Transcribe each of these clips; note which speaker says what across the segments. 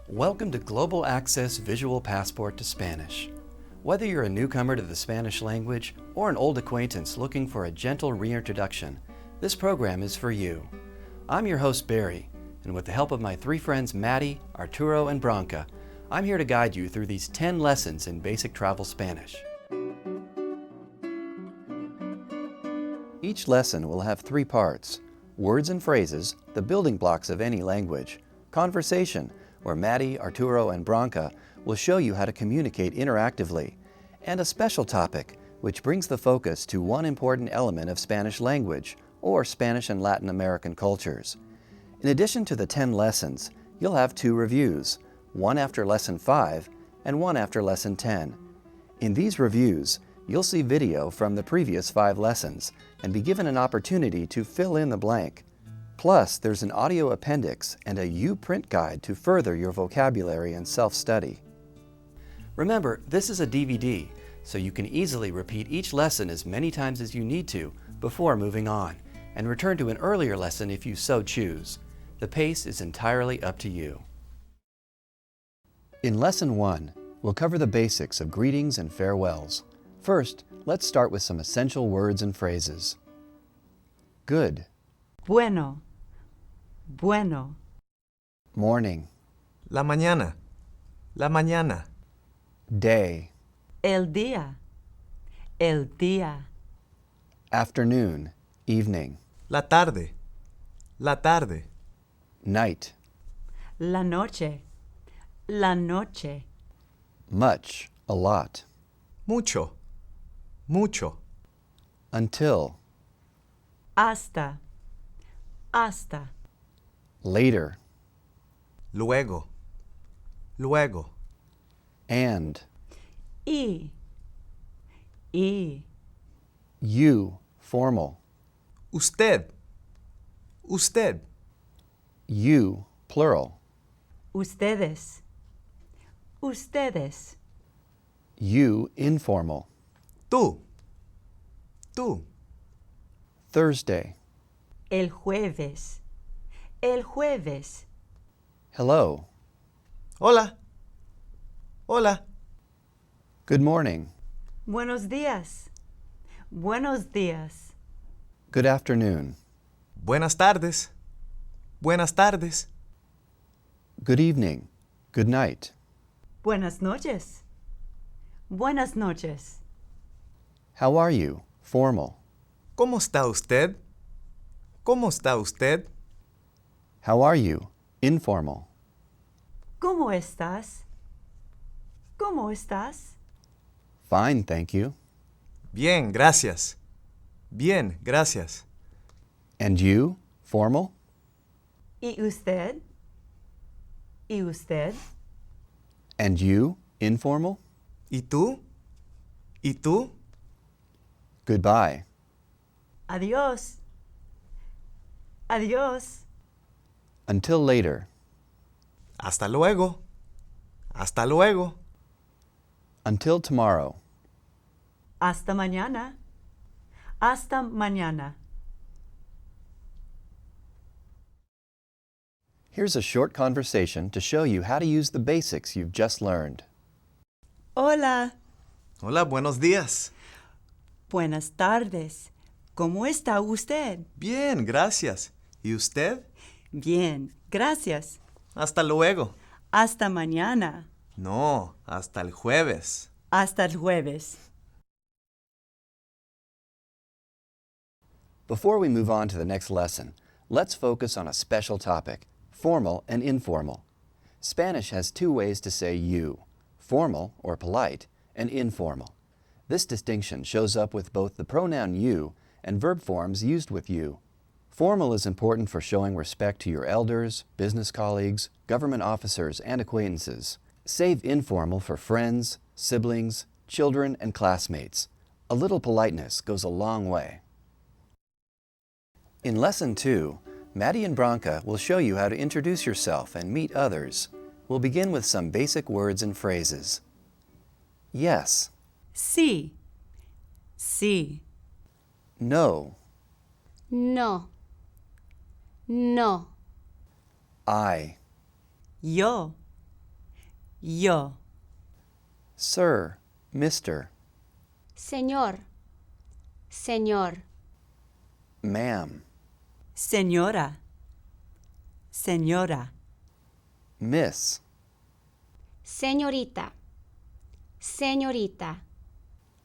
Speaker 1: Welcome to Global Access Visual Passport to Spanish. Whether you're a newcomer to the Spanish language or an old acquaintance looking for a gentle reintroduction, this program is for you. I'm your host Barry, and with the help of my three friends Maddie, Arturo, and Branca, I'm here to guide you through these 10 lessons in basic travel Spanish. Each lesson will have three parts: words and phrases, the building blocks of any language; conversation, where Maddie, Arturo, and Branca will show you how to communicate interactively; and a special topic, which brings the focus to one important element of Spanish language, or Spanish and Latin American cultures. In addition to the 10 lessons, you'll have 2 reviews, one after Lesson 5 and one after Lesson 10. In these reviews, you'll see video from the previous 5 lessons and be given an opportunity to fill in the blank. Plus, there's an audio appendix and a U-print guide to further your vocabulary and self-study. Remember, this is a DVD, so you can easily repeat each lesson as many times as you need to before moving on, and return to an earlier lesson if you so choose. The pace is entirely up to you. In Lesson 1, we'll cover the basics of greetings and farewells. First, let's start with some essential words and phrases. Good.
Speaker 2: Bueno, bueno.
Speaker 1: Morning.
Speaker 3: La mañana, la mañana.
Speaker 1: Day.
Speaker 2: El día, el día.
Speaker 1: Afternoon. Evening.
Speaker 3: La tarde, la tarde.
Speaker 1: Night.
Speaker 2: La noche, la noche.
Speaker 1: Much. A lot.
Speaker 3: Mucho, mucho.
Speaker 1: Until.
Speaker 2: Hasta, hasta.
Speaker 1: Later.
Speaker 3: Luego, luego.
Speaker 1: And.
Speaker 2: Y.
Speaker 1: You. Formal.
Speaker 3: Usted, usted.
Speaker 1: You. Plural.
Speaker 2: Ustedes, ustedes.
Speaker 1: You. Informal.
Speaker 3: Tú, tú.
Speaker 1: Thursday.
Speaker 2: El jueves, el jueves.
Speaker 1: Hello.
Speaker 3: Hola, hola.
Speaker 1: Good morning.
Speaker 2: Buenos días, buenos días.
Speaker 1: Good afternoon.
Speaker 3: Buenas tardes, buenas tardes.
Speaker 1: Good evening. Good night.
Speaker 2: Buenas noches, buenas noches.
Speaker 1: How are you? Formal.
Speaker 3: ¿Cómo está usted? ¿Cómo está usted?
Speaker 1: How are you? Informal.
Speaker 2: ¿Cómo estás? ¿Cómo estás?
Speaker 1: Fine, thank you.
Speaker 3: Bien, gracias. Bien, gracias.
Speaker 1: And you? Formal.
Speaker 2: ¿Y usted? ¿Y usted?
Speaker 1: And you? Informal.
Speaker 3: ¿Y tú? ¿Y tú?
Speaker 1: Goodbye.
Speaker 2: Adiós. Adiós.
Speaker 1: Until later.
Speaker 3: Hasta luego. Hasta luego.
Speaker 1: Until tomorrow.
Speaker 2: Hasta mañana. Hasta mañana.
Speaker 1: Here's a short conversation to show you how to use the basics you've just learned.
Speaker 2: Hola.
Speaker 3: Hola, buenos días.
Speaker 2: Buenas tardes. ¿Cómo está usted?
Speaker 3: Bien, gracias. ¿Y usted?
Speaker 2: Bien, gracias.
Speaker 3: Hasta luego.
Speaker 2: Hasta mañana.
Speaker 3: No, hasta el jueves.
Speaker 2: Hasta el jueves.
Speaker 1: Before we move on to the next lesson, let's focus on a special topic: formal and informal. Spanish has 2 ways to say you: formal, or polite, and informal. This distinction shows up with both the pronoun you and verb forms used with you. Formal is important for showing respect to your elders, business colleagues, government officers, and acquaintances. Save informal for friends, siblings, children, and classmates. A little politeness goes a long way. In Lesson 2, Maddie and Branca will show you how to introduce yourself and meet others. We'll begin with some basic words and phrases. Yes.
Speaker 2: Sí. Sí.
Speaker 1: No.
Speaker 4: No. No.
Speaker 1: I.
Speaker 2: Yo. Yo.
Speaker 1: Sir, Mr.,
Speaker 4: Señor. Señor.
Speaker 1: ma'am,
Speaker 2: Señora. Señora.
Speaker 1: miss,
Speaker 4: Señorita. Señorita.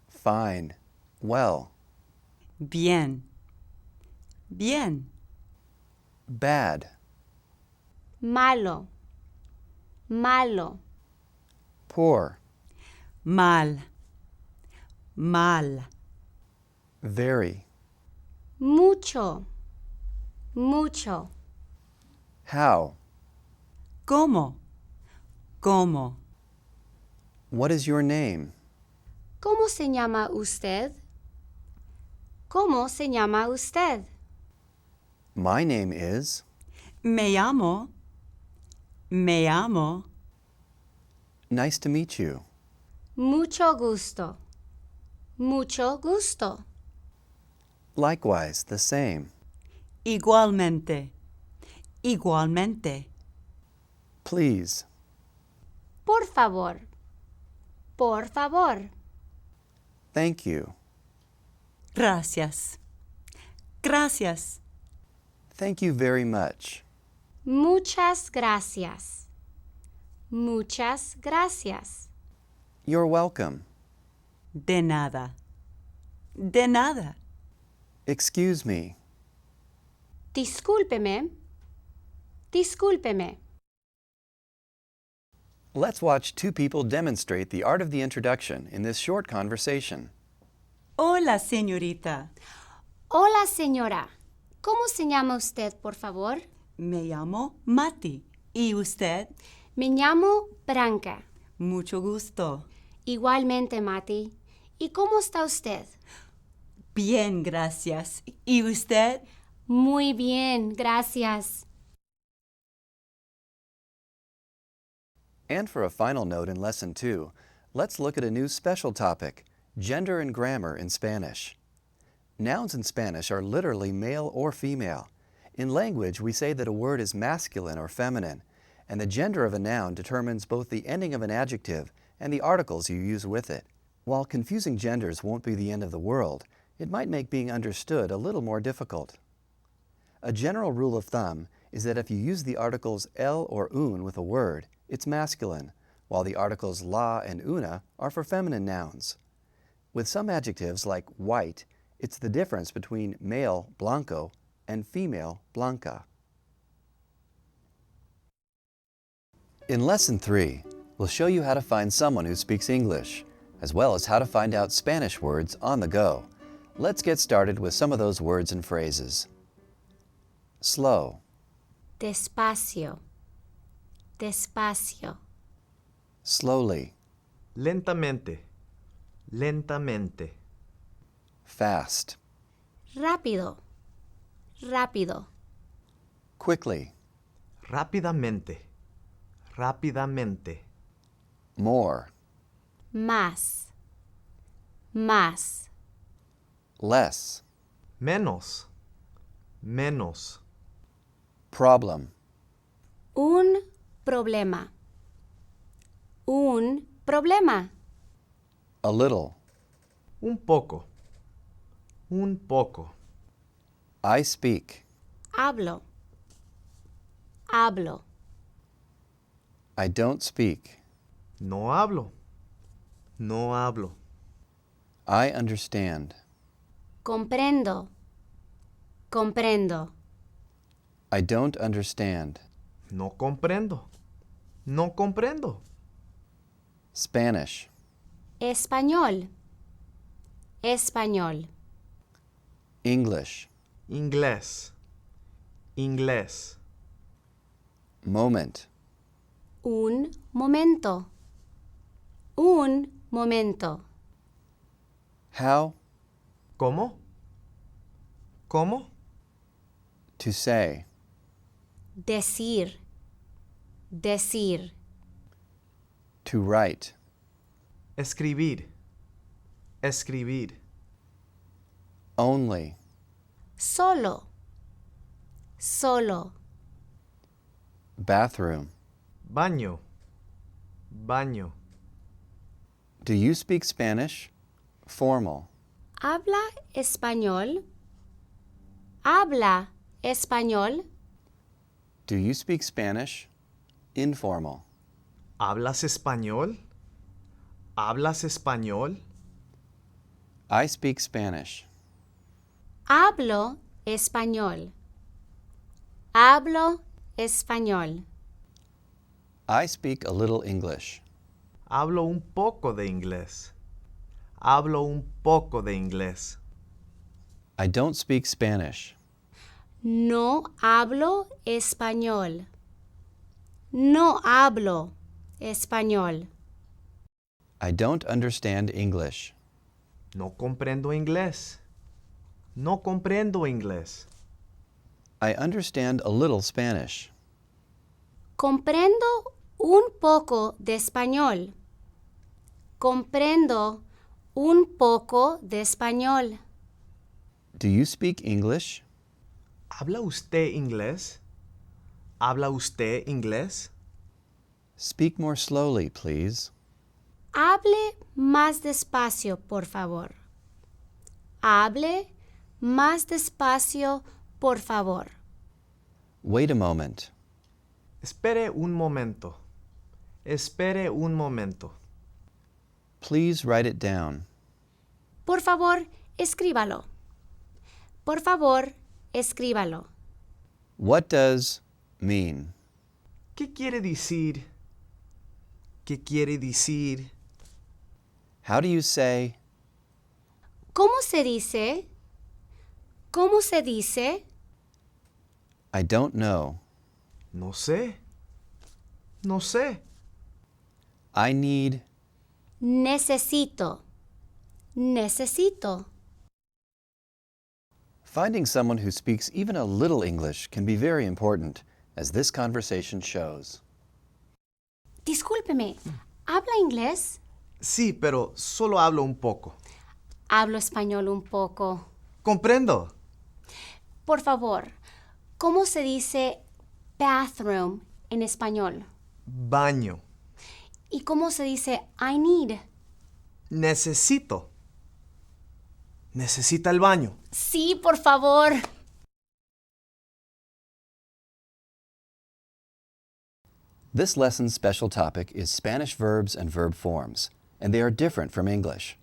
Speaker 1: fine, well,
Speaker 2: Bien. Bien.
Speaker 1: bad,
Speaker 4: Malo. Malo.
Speaker 1: poor,
Speaker 2: Mal. Mal.
Speaker 1: very,
Speaker 4: Mucho. Mucho.
Speaker 1: how,
Speaker 2: ¿Cómo? ¿Cómo?
Speaker 1: what is your name?
Speaker 4: ¿Cómo se llama usted? ¿Cómo se llama usted?
Speaker 1: My name is,
Speaker 2: Me llamo. Me llamo.
Speaker 1: nice to meet you.
Speaker 4: Mucho gusto. Mucho gusto.
Speaker 1: Likewise, the same.
Speaker 2: Igualmente. Igualmente.
Speaker 1: Please,
Speaker 4: Por favor. Por favor.
Speaker 1: thank you,
Speaker 2: Gracias. Gracias.
Speaker 1: thank you very much.
Speaker 4: Muchas gracias. Muchas gracias.
Speaker 1: You're welcome.
Speaker 2: De nada. De nada.
Speaker 1: Excuse me.
Speaker 4: Discúlpeme. Discúlpeme.
Speaker 1: Let's watch two people demonstrate the art of the introduction in this short conversation.
Speaker 2: Hola, señorita.
Speaker 4: Hola, señora. ¿Cómo se llama usted, por favor?
Speaker 2: Me llamo Mati. ¿Y usted?
Speaker 4: Me llamo Branca.
Speaker 2: Mucho gusto.
Speaker 4: Igualmente, Mati. ¿Y cómo está usted?
Speaker 2: Bien, gracias. ¿Y usted?
Speaker 4: Muy bien, gracias.
Speaker 1: And for a final note in Lesson 2, let's look at a new special topic, gender and grammar in Spanish. Nouns in Spanish are literally male or female. In language, we say that a word is masculine or feminine, and the gender of a noun determines both the ending of an adjective and the articles you use with it. While confusing genders won't be the end of the world, it might make being understood a little more difficult. A general rule of thumb is that if you use the articles el or un with a word, it's masculine, while the articles la and una are for feminine nouns. With some adjectives like white, it's the difference between male blanco and female blanca. In Lesson 3, we'll show you how to find someone who speaks English, as well as how to find out Spanish words on the go. Let's get started with some of those words and phrases. Slow,
Speaker 4: Despacio. Despacio.
Speaker 1: slowly,
Speaker 3: Lentamente. Lentamente.
Speaker 1: fast,
Speaker 4: Rápido. Rápido.
Speaker 1: quickly,
Speaker 3: Rápidamente. Rápidamente.
Speaker 1: more,
Speaker 4: Más. Más.
Speaker 1: less,
Speaker 3: Menos. Menos.
Speaker 1: problem,
Speaker 4: Un problema. Un problema.
Speaker 1: a little,
Speaker 3: Un poco. Un poco.
Speaker 1: I speak,
Speaker 4: Hablo. Hablo.
Speaker 1: I don't speak,
Speaker 3: No hablo. No hablo.
Speaker 1: I understand,
Speaker 4: Comprendo. Comprendo.
Speaker 1: I don't understand,
Speaker 3: No comprendo. No comprendo.
Speaker 1: Spanish,
Speaker 4: Español. Español.
Speaker 1: English,
Speaker 3: Inglés. Inglés.
Speaker 1: moment,
Speaker 4: Un momento. Un momento.
Speaker 1: how,
Speaker 3: ¿Cómo? ¿Cómo?
Speaker 1: to say,
Speaker 4: Decir. Decir.
Speaker 1: to write,
Speaker 3: Escribir. Escribir.
Speaker 1: only,
Speaker 4: Solo. Solo.
Speaker 1: bathroom,
Speaker 3: Baño. Baño.
Speaker 1: Do you speak Spanish? Formal.
Speaker 4: ¿Habla español? ¿Habla español?
Speaker 1: Do you speak Spanish? Informal.
Speaker 3: ¿Hablas español? ¿Hablas español?
Speaker 1: I speak Spanish.
Speaker 4: Hablo español. Hablo español.
Speaker 1: I speak a little English.
Speaker 3: Hablo un poco de inglés. Hablo un poco de inglés.
Speaker 1: I don't speak Spanish.
Speaker 4: No hablo español. No hablo español.
Speaker 1: I don't understand English.
Speaker 3: No comprendo inglés. No comprendo inglés.
Speaker 1: I understand a little Spanish.
Speaker 4: Comprendo un poco de español. Comprendo un poco de español.
Speaker 1: Do you speak English?
Speaker 3: ¿Habla usted inglés? ¿Habla usted inglés?
Speaker 1: Speak more slowly, please.
Speaker 4: Hable más despacio, por favor. Hable más despacio, por favor.
Speaker 1: Wait a moment.
Speaker 3: Espere un momento. Espere un momento.
Speaker 1: Please write it down.
Speaker 4: Por favor, escríbalo. Por favor, escríbalo.
Speaker 1: What does mean?
Speaker 3: ¿Qué quiere decir? ¿Qué quiere decir?
Speaker 1: How do you say,
Speaker 4: ¿Cómo se dice? ¿Cómo se dice?
Speaker 1: I don't know?
Speaker 3: No sé. No sé.
Speaker 1: I need,
Speaker 4: Necesito. Necesito.
Speaker 1: Finding someone who speaks even a little English can be very important, as this conversation shows.
Speaker 4: Discúlpeme, ¿habla inglés?
Speaker 3: Sí, pero solo hablo un poco.
Speaker 4: Hablo español un poco.
Speaker 3: Comprendo.
Speaker 4: Por favor, ¿cómo se dice bathroom en español?
Speaker 3: Baño.
Speaker 4: ¿Y cómo se dice I need?
Speaker 3: Necesito. ¿Necesita el baño?
Speaker 4: Sí, por favor.
Speaker 1: This lesson's special topic is Spanish verbs and verb forms, and they are different from English.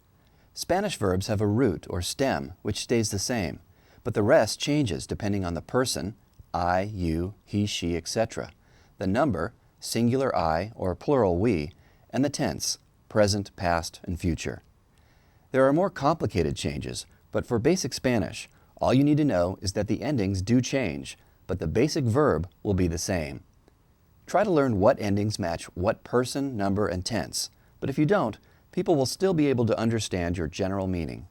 Speaker 1: Spanish verbs have a root or stem which stays the same, but the rest changes depending on the person, I, you, he, she, etc., the number, singular I or plural we, and the tense, present, past, and future. There are more complicated changes, but for basic Spanish, all you need to know is that the endings do change, but the basic verb will be the same. Try to learn what endings match what person, number, and tense, but if you don't, people will still be able to understand your general meaning.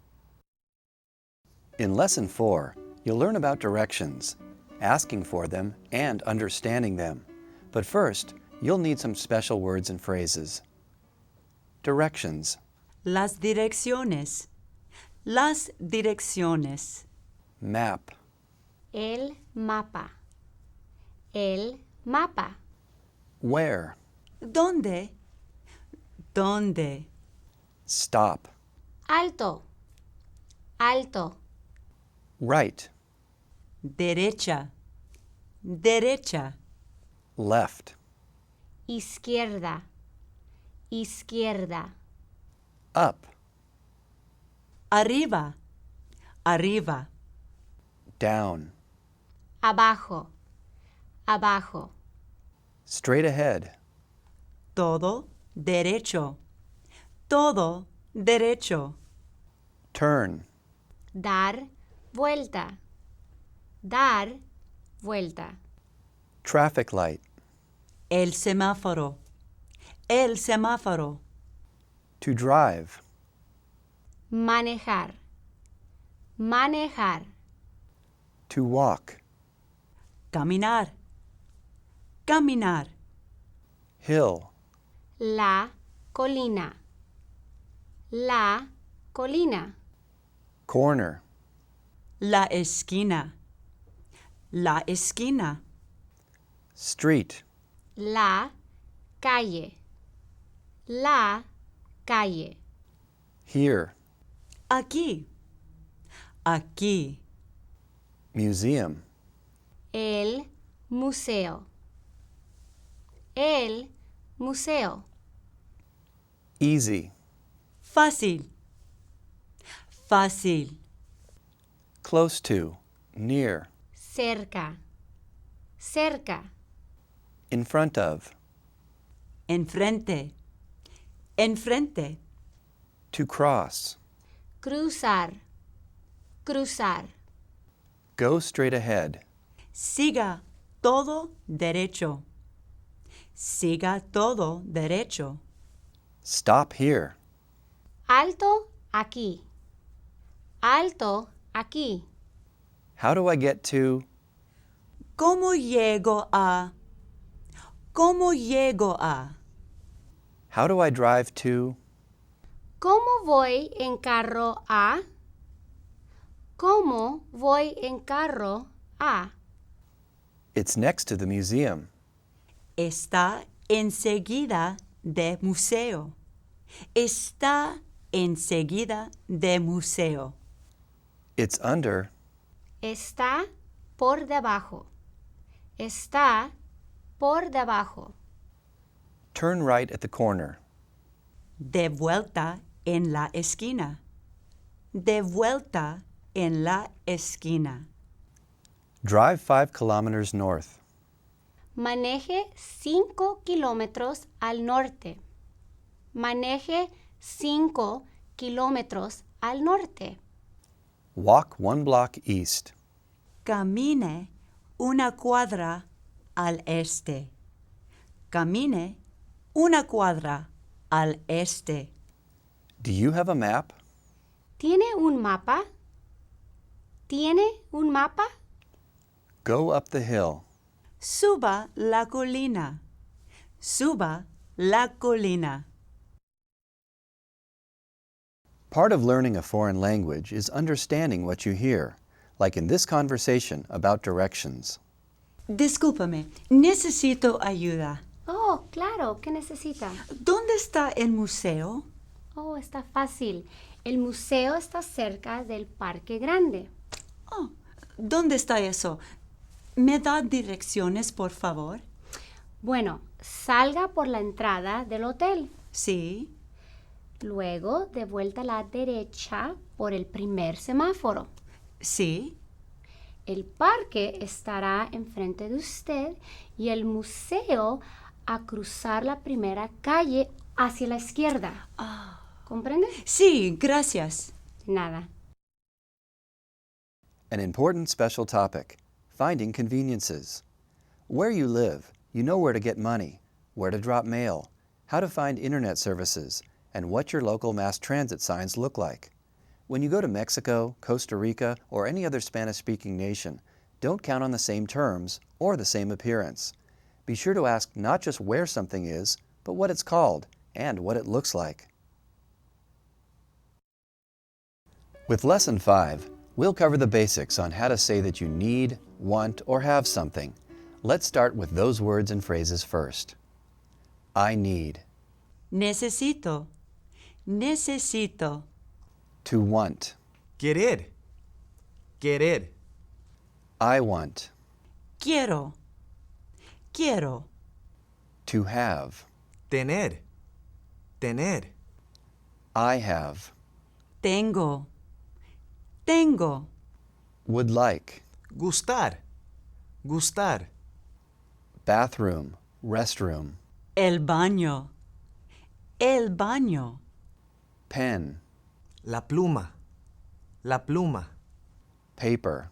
Speaker 1: In Lesson 4, you'll learn about directions, asking for them, and understanding them. But first, you'll need some special words and phrases. Directions.
Speaker 2: Las direcciones. Las direcciones.
Speaker 1: Map.
Speaker 4: El mapa. El mapa.
Speaker 1: Where.
Speaker 2: ¿Dónde? ¿Dónde?
Speaker 1: Stop.
Speaker 4: Alto. Alto.
Speaker 1: Right.
Speaker 2: Derecha. Derecha.
Speaker 1: Left.
Speaker 4: Izquierda. Izquierda.
Speaker 1: Up.
Speaker 2: Arriba. Arriba.
Speaker 1: Down.
Speaker 4: Abajo. Abajo.
Speaker 1: Straight ahead.
Speaker 2: Todo derecho. Todo derecho.
Speaker 4: Dar
Speaker 1: Turn.
Speaker 4: vuelta. Dar vuelta.
Speaker 1: Traffic light.
Speaker 2: El semáforo. El semáforo.
Speaker 1: To drive.
Speaker 4: Manejar. Manejar.
Speaker 1: To walk.
Speaker 2: Caminar. Caminar.
Speaker 1: Hill.
Speaker 4: La colina. La colina.
Speaker 1: Corner.
Speaker 2: La esquina. La esquina.
Speaker 1: Street.
Speaker 4: La calle. La calle.
Speaker 1: Here.
Speaker 2: Aquí. Aquí.
Speaker 1: Museum.
Speaker 4: El museo. El museo.
Speaker 1: Easy.
Speaker 2: Fácil. Fácil.
Speaker 1: Close to. Near.
Speaker 4: Cerca. Cerca.
Speaker 1: In front of.
Speaker 2: Enfrente. Enfrente.
Speaker 1: To cross.
Speaker 4: Cruzar. Cruzar.
Speaker 1: Go straight ahead.
Speaker 2: Siga todo derecho. Siga todo derecho.
Speaker 1: Stop here.
Speaker 4: Alto aquí. Alto aquí.
Speaker 1: How do I get to?
Speaker 2: ¿Cómo llego a? ¿Cómo llego a?
Speaker 1: How do I drive to?
Speaker 4: ¿Cómo voy en carro a? ¿Cómo voy en carro a?
Speaker 1: It's next to the museum.
Speaker 2: Está enseguida de museo. Está enseguida de museo.
Speaker 1: It's under.
Speaker 4: Está por debajo. Está por debajo.
Speaker 1: Turn right at the corner.
Speaker 2: De vuelta en la esquina. De vuelta en la esquina.
Speaker 1: Drive 5 kilometers north.
Speaker 4: Maneje 5 kilómetros al norte. Maneje 5 kilómetros al norte.
Speaker 1: Walk 1 block east.
Speaker 2: Camine una cuadra al este. Camine una cuadra al este.
Speaker 1: Do you have a map?
Speaker 4: ¿Tiene un mapa? ¿Tiene un mapa?
Speaker 1: Go up the hill.
Speaker 2: Suba la colina. Suba la colina.
Speaker 1: Part of learning a foreign language is understanding what you hear, like in this conversation about directions.
Speaker 2: Discúlpame, necesito ayuda.
Speaker 4: Oh, claro, ¿qué necesita?
Speaker 2: ¿Dónde está el museo?
Speaker 4: Oh, está fácil. El museo está cerca del Parque Grande.
Speaker 2: Oh, ¿dónde está eso? ¿Me da direcciones, por favor?
Speaker 4: Bueno, salga por la entrada del hotel.
Speaker 2: Sí.
Speaker 4: Luego, de vuelta a la derecha por el primer semáforo.
Speaker 2: Sí.
Speaker 4: El parque estará enfrente de usted y el museo a cruzar la primera calle hacia la izquierda. ¿Comprende?
Speaker 2: Sí, gracias.
Speaker 4: Nada.
Speaker 1: An important special topic, finding conveniences. Where you live, you know where to get money, where to drop mail, how to find internet services, and what your local mass transit signs look like. When you go to Mexico, Costa Rica, or any other Spanish-speaking nation, don't count on the same terms or the same appearance. Be sure to ask not just where something is, but what it's called and what it looks like. With Lesson 5, we'll cover the basics on how to say that you need, want, or have something. Let's start with those words and phrases first. I need.
Speaker 2: Necesito. Necesito.
Speaker 1: To want.
Speaker 3: Querer. Querer.
Speaker 1: I want.
Speaker 2: Quiero. Quiero.
Speaker 1: To have.
Speaker 3: Tener. Tener.
Speaker 1: I have.
Speaker 2: Tengo. Tengo.
Speaker 1: Would like.
Speaker 3: Gustar. Gustar.
Speaker 1: Bathroom. Restroom.
Speaker 2: El baño. El baño.
Speaker 1: Pen.
Speaker 3: La pluma. La pluma.
Speaker 1: Paper.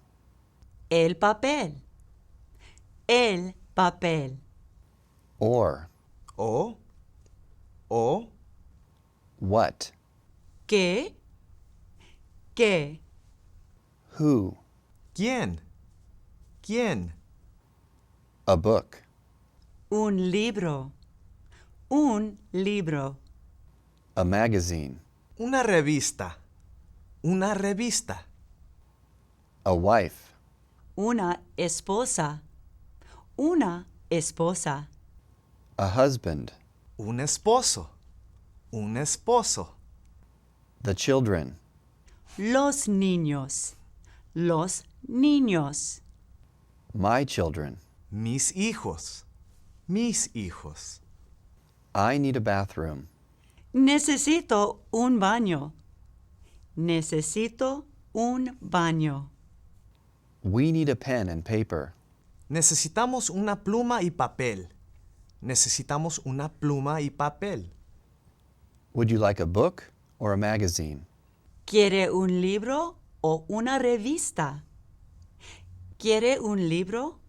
Speaker 2: El papel. El papel.
Speaker 1: Or.
Speaker 3: O.
Speaker 1: What.
Speaker 2: ¿Qué? ¿Qué?
Speaker 1: Who.
Speaker 3: ¿Quién? ¿Quién?
Speaker 1: A book.
Speaker 2: Un libro. Un libro.
Speaker 1: A magazine.
Speaker 3: Una revista. Una revista.
Speaker 1: A wife.
Speaker 2: Una esposa. Una esposa.
Speaker 1: A husband.
Speaker 3: Un esposo. Un esposo.
Speaker 1: The children.
Speaker 2: Los niños. Los niños.
Speaker 1: My children.
Speaker 3: Mis hijos. Mis hijos.
Speaker 1: I need a bathroom.
Speaker 2: Necesito un baño. Necesito un baño.
Speaker 1: We need a pen and paper.
Speaker 3: Necesitamos una pluma y papel. Necesitamos una pluma y papel.
Speaker 1: Would you like a book or a magazine?
Speaker 2: ¿Quiere un libro o una revista? ¿Quiere un libro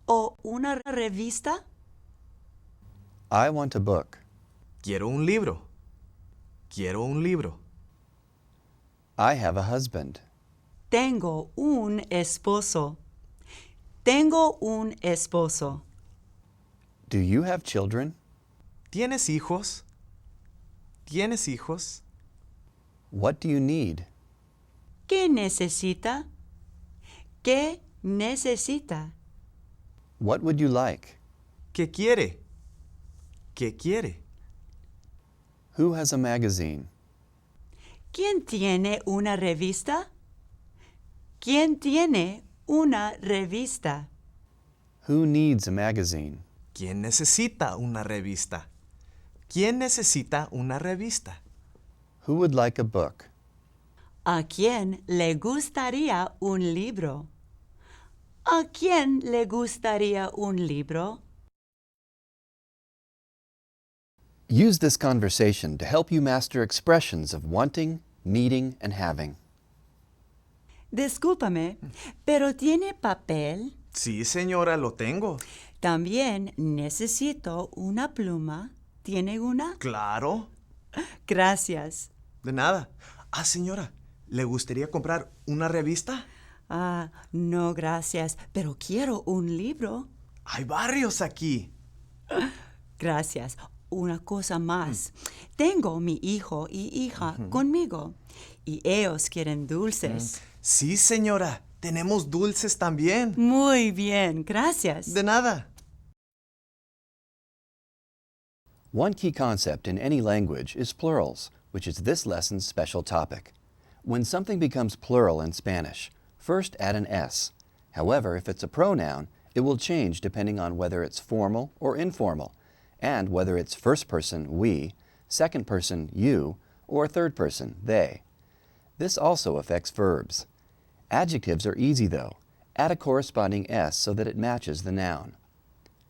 Speaker 2: o una revista?
Speaker 1: I want a book.
Speaker 3: Quiero un libro. Quiero un libro.
Speaker 1: I have a husband.
Speaker 2: Tengo un esposo. Tengo un esposo.
Speaker 1: Do you have children?
Speaker 3: ¿Tienes hijos? ¿Tienes hijos?
Speaker 1: What do you need?
Speaker 2: ¿Qué necesita? ¿Qué necesita?
Speaker 1: What would you like?
Speaker 3: ¿Qué quiere? ¿Qué quiere?
Speaker 1: Who has a magazine?
Speaker 2: ¿Quién tiene una revista? ¿Quién tiene una revista?
Speaker 1: Who needs a magazine?
Speaker 3: ¿Quién necesita una revista? ¿Quién necesita una revista?
Speaker 1: Who would like a book?
Speaker 2: ¿A quién le gustaría un libro? ¿A quién le gustaría un libro?
Speaker 1: Use this conversation to help you master expressions of wanting, needing, and having.
Speaker 2: Discúlpame, pero ¿tiene papel?
Speaker 3: Sí, señora, lo tengo.
Speaker 2: También necesito una pluma. ¿Tiene una?
Speaker 3: Claro.
Speaker 2: Gracias.
Speaker 3: De nada. Ah, señora, ¿le gustaría comprar una revista?
Speaker 2: Ah, no, gracias, pero quiero un libro.
Speaker 3: Hay varios aquí.
Speaker 2: Gracias. Una cosa más. Tengo mi hijo y hija conmigo y ellos quieren dulces.
Speaker 3: Sí, señora, tenemos dulces también.
Speaker 2: Muy bien, gracias.
Speaker 3: De nada.
Speaker 1: One key concept in any language is plurals, which is this lesson's special topic. When something becomes plural in Spanish, first add an S. However, if it's a pronoun, it will change depending on whether it's formal or informal, and whether it's first person, we, second person, you, or third person, they. This also affects verbs. Adjectives are easy though. Add a corresponding S so that it matches the noun.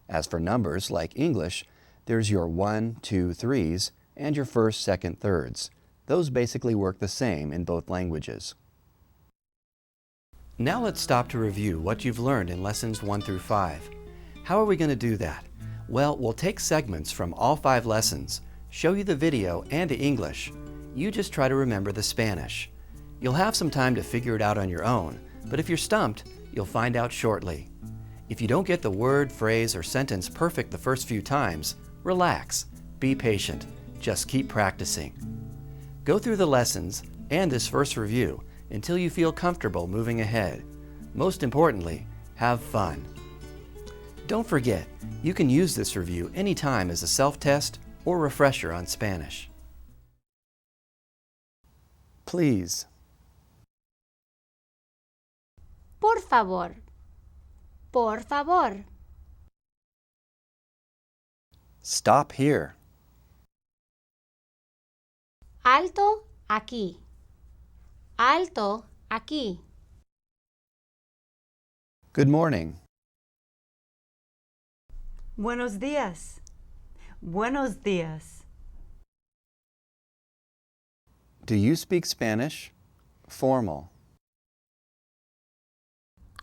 Speaker 1: As for numbers, like English, there's your 1, 2, 3s and your first, second, thirds. Those basically work the same in both languages. Now let's stop to review what you've learned in lessons 1 through 5. How are we going to do that? Well, we'll take segments from all 5 lessons, show you the video and the English. You just try to remember the Spanish. You'll have some time to figure it out on your own, but if you're stumped, you'll find out shortly. If you don't get the word, phrase, or sentence perfect the first few times, relax, be patient, just keep practicing. Go through the lessons and this first review until you feel comfortable moving ahead. Most importantly, have fun. Don't forget, you can use this review anytime as a self-test or refresher on Spanish. Please.
Speaker 4: Por favor. Por favor.
Speaker 1: Stop here.
Speaker 4: Alto aquí. Alto aquí.
Speaker 1: Good morning.
Speaker 2: Buenos días. Buenos días.
Speaker 1: Do you speak Spanish? Formal.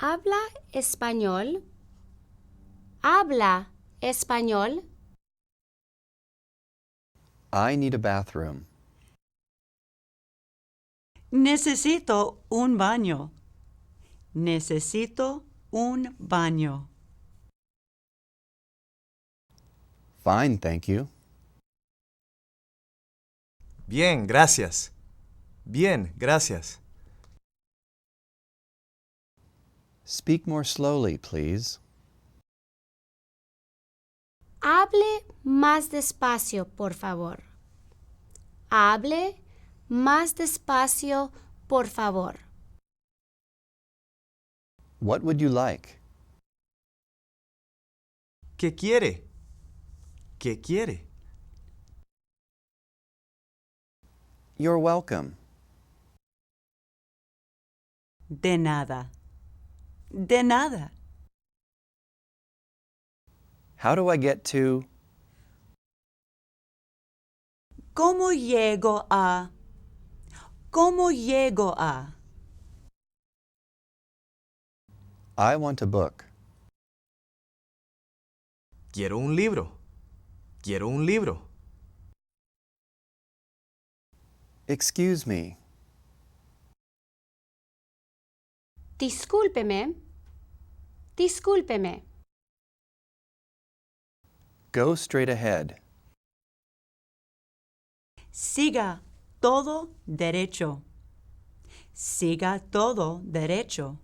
Speaker 4: ¿Habla español? ¿Habla español?
Speaker 1: I need a bathroom.
Speaker 2: Necesito un baño. Necesito un baño.
Speaker 1: Fine, thank you.
Speaker 3: Bien, gracias. Bien, gracias.
Speaker 1: Speak more slowly, please.
Speaker 4: Hable más despacio, por favor. Hable más despacio, por favor.
Speaker 1: What would you like?
Speaker 3: ¿Qué quiere? ¿Qué quiere?
Speaker 1: You're welcome.
Speaker 2: De nada. De nada.
Speaker 1: How do I get to?
Speaker 2: ¿Cómo llego a? ¿Cómo llego a?
Speaker 1: I want a book.
Speaker 3: Quiero un libro. Quiero un libro.
Speaker 1: Excuse me.
Speaker 4: Discúlpeme. Discúlpeme.
Speaker 1: Go straight ahead.
Speaker 2: Siga todo derecho. Siga todo derecho.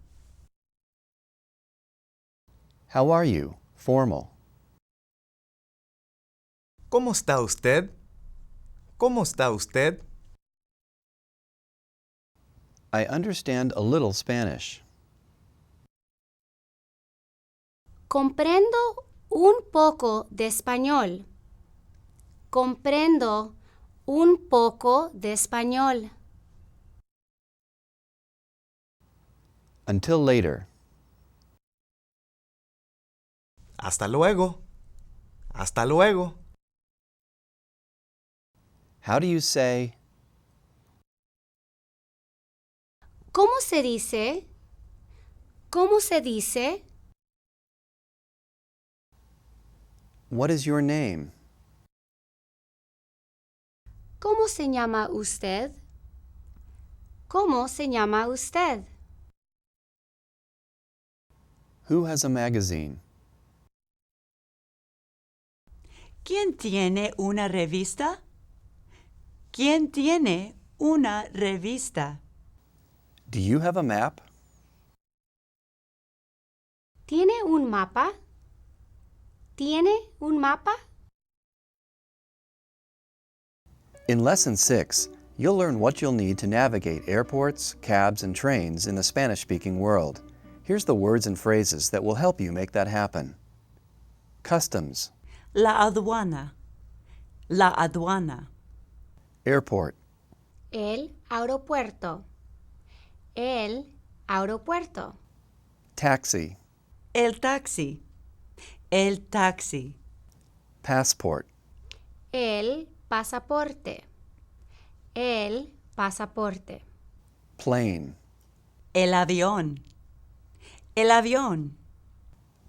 Speaker 1: How are you? Formal.
Speaker 3: ¿Cómo está usted? ¿Cómo está usted?
Speaker 1: I understand a little Spanish.
Speaker 4: Comprendo un poco de español. Comprendo un poco de español.
Speaker 1: Until later.
Speaker 3: Hasta luego. Hasta luego.
Speaker 1: How do you say?
Speaker 4: ¿Cómo se dice? ¿Cómo se dice?
Speaker 1: What is your name?
Speaker 4: ¿Cómo se llama usted? ¿Cómo se llama usted?
Speaker 1: Who has a magazine?
Speaker 2: ¿Quién tiene una revista? ¿Quién tiene una revista?
Speaker 1: Do you have a map?
Speaker 4: ¿Tiene un mapa? ¿Tiene un mapa?
Speaker 1: In Lesson 6, you'll learn what you'll need to navigate airports, cabs, and trains in the Spanish-speaking world. Here's the words and phrases that will help you make that happen. Customs.
Speaker 2: La aduana. La aduana.
Speaker 1: Airport.
Speaker 4: El aeropuerto. El aeropuerto.
Speaker 1: Taxi.
Speaker 2: El taxi. El taxi.
Speaker 1: Passport.
Speaker 4: El pasaporte. El pasaporte.
Speaker 1: Plane.
Speaker 2: El avión. El avión.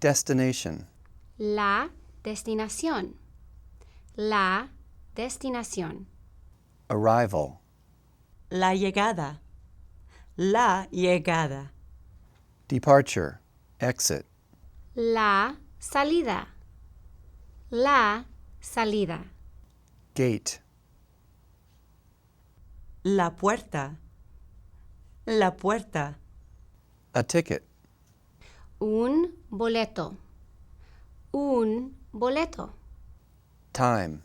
Speaker 1: Destination.
Speaker 4: La destinación. La destinación.
Speaker 1: Arrival.
Speaker 2: La llegada. La llegada.
Speaker 1: Departure. Exit.
Speaker 4: La salida. La salida.
Speaker 1: Gate.
Speaker 2: La puerta. La puerta.
Speaker 1: A ticket.
Speaker 4: Un boleto. Un boleto.
Speaker 1: Time.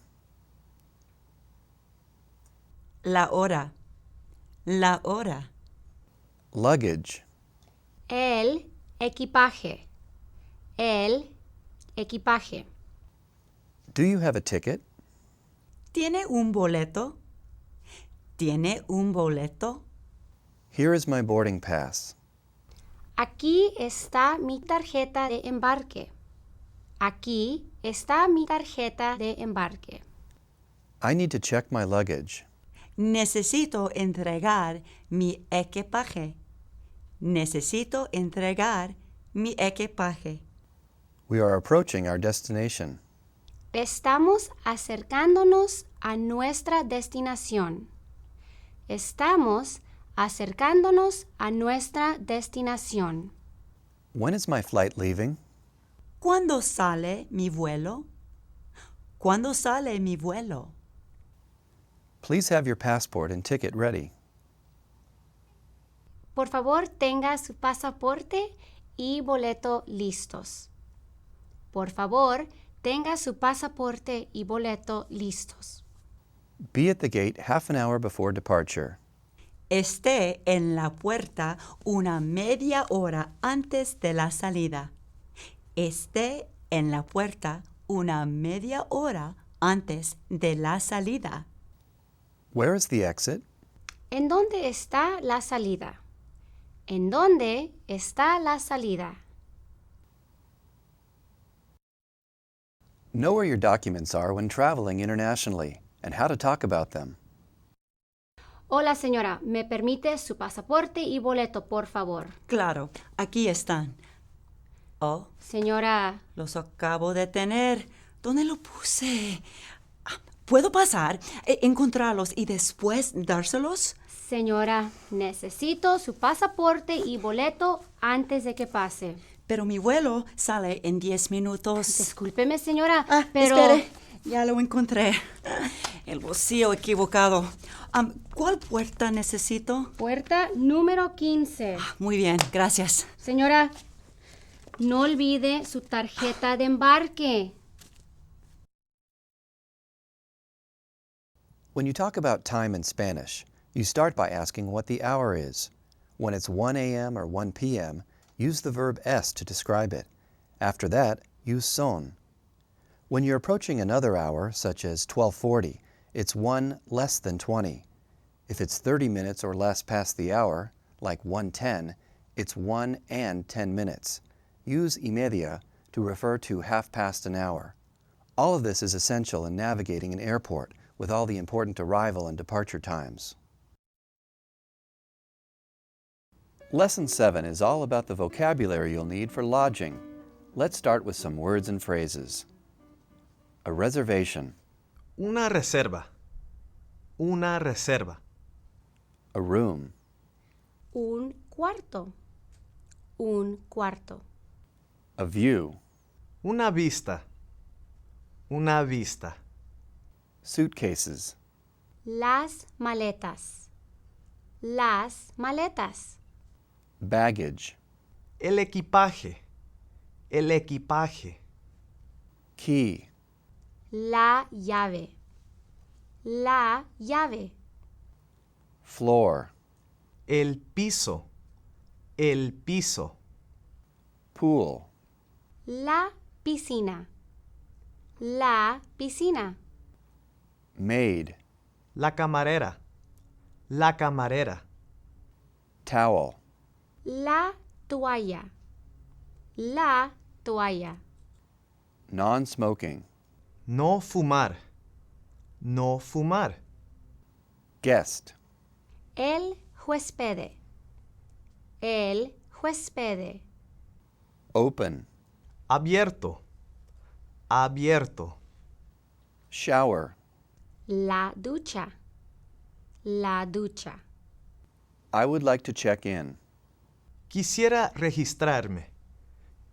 Speaker 2: La hora. La hora.
Speaker 1: Luggage.
Speaker 4: El equipaje. El equipaje.
Speaker 1: Do you have a ticket?
Speaker 2: ¿Tiene un boleto? ¿Tiene un boleto?
Speaker 1: Here is my boarding pass.
Speaker 4: Aquí está mi tarjeta de embarque. Aquí está mi tarjeta de embarque.
Speaker 1: I need to check my luggage.
Speaker 2: Necesito entregar mi equipaje. Necesito entregar mi equipaje.
Speaker 1: We are approaching our destination.
Speaker 4: Estamos acercándonos a nuestra destinación. Estamos acercándonos a nuestra destinación.
Speaker 1: When is my flight leaving?
Speaker 2: ¿Cuándo sale mi vuelo? ¿Cuándo sale mi vuelo?
Speaker 1: Please have your passport and ticket ready.
Speaker 4: Por favor, tenga su pasaporte y boleto listos. Por favor, tenga su pasaporte y boleto listos.
Speaker 1: Be at the gate half an hour before departure.
Speaker 2: Esté en la puerta una media hora antes de la salida. Esté en la puerta una media hora antes de la salida.
Speaker 1: Where is the exit?
Speaker 4: ¿En dónde está la salida? ¿En dónde está la salida?
Speaker 1: Know where your documents are when traveling internationally and how to talk about them.
Speaker 4: Hola, señora. ¿Me permite su pasaporte y boleto, por favor?
Speaker 2: Claro, aquí están. Oh,
Speaker 4: Señora,
Speaker 2: los acabo de tener. ¿Dónde lo puse? ¿Puedo pasar, encontrarlos y después dárselos?
Speaker 4: señora, necesito su pasaporte y boleto antes de que pase.
Speaker 2: Pero mi vuelo sale en 10 minutos.
Speaker 4: Discúlpeme, señora,
Speaker 2: Ah,
Speaker 4: pero...
Speaker 2: espere, ya lo encontré. El bolsillo equivocado. ¿Cuál puerta necesito?
Speaker 4: Puerta número 15.
Speaker 2: Muy bien, gracias.
Speaker 4: Señora, no olvide su tarjeta de embarque.
Speaker 1: When you talk about time in Spanish, you start by asking what the hour is. When it's 1 a.m. or 1 p.m., use the verb es to describe it. After that, use son. When you're approaching another hour, such as 12:40, it's 1 less than 20. If it's 30 minutes or less past the hour, like 1:10, it's 1 and 10 minutes. Use y media to refer to half past an hour. All of this is essential in navigating an airport with all the important arrival and departure times. Lesson 7 is all about the vocabulary you'll need for lodging. Let's start with some words and phrases. A reservation.
Speaker 3: Una reserva. Una reserva.
Speaker 1: A room.
Speaker 4: Un cuarto. Un cuarto.
Speaker 1: A view.
Speaker 3: Una vista. Una vista.
Speaker 1: Suitcases.
Speaker 4: Las maletas. Las maletas.
Speaker 1: Baggage.
Speaker 3: El equipaje. El equipaje.
Speaker 1: Key.
Speaker 4: La llave. La llave.
Speaker 1: Floor.
Speaker 3: El piso. El piso.
Speaker 1: Pool.
Speaker 4: La piscina. La piscina.
Speaker 1: Maid.
Speaker 3: La camarera. La camarera.
Speaker 4: La
Speaker 1: Towel.
Speaker 4: toalla. La toalla.
Speaker 1: Non-smoking.
Speaker 3: No fumar. No fumar.
Speaker 1: Guest.
Speaker 4: El huésped. El huésped.
Speaker 1: Open.
Speaker 3: Abierto. Abierto.
Speaker 4: La
Speaker 1: Shower.
Speaker 4: ducha. La ducha.
Speaker 1: I would like to check in.
Speaker 3: Quisiera registrarme.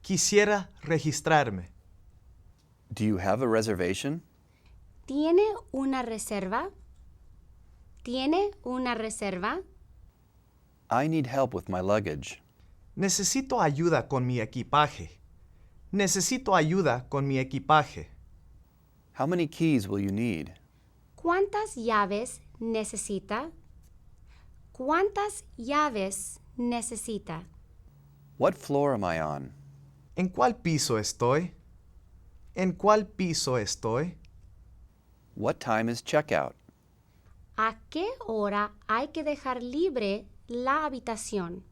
Speaker 3: Quisiera registrarme.
Speaker 1: Do you have a reservation?
Speaker 4: ¿Tiene una reserva? ¿Tiene una reserva?
Speaker 1: I need help with my luggage.
Speaker 3: Necesito ayuda con mi equipaje. Necesito ayuda con mi equipaje.
Speaker 1: How many keys will you need?
Speaker 4: ¿Cuántas llaves necesita? ¿Cuántas llaves necesita?
Speaker 1: What floor am I on?
Speaker 3: ¿En cuál piso estoy? ¿En cuál piso estoy?
Speaker 1: What time is checkout?
Speaker 4: ¿A qué hora hay que dejar libre la habitación?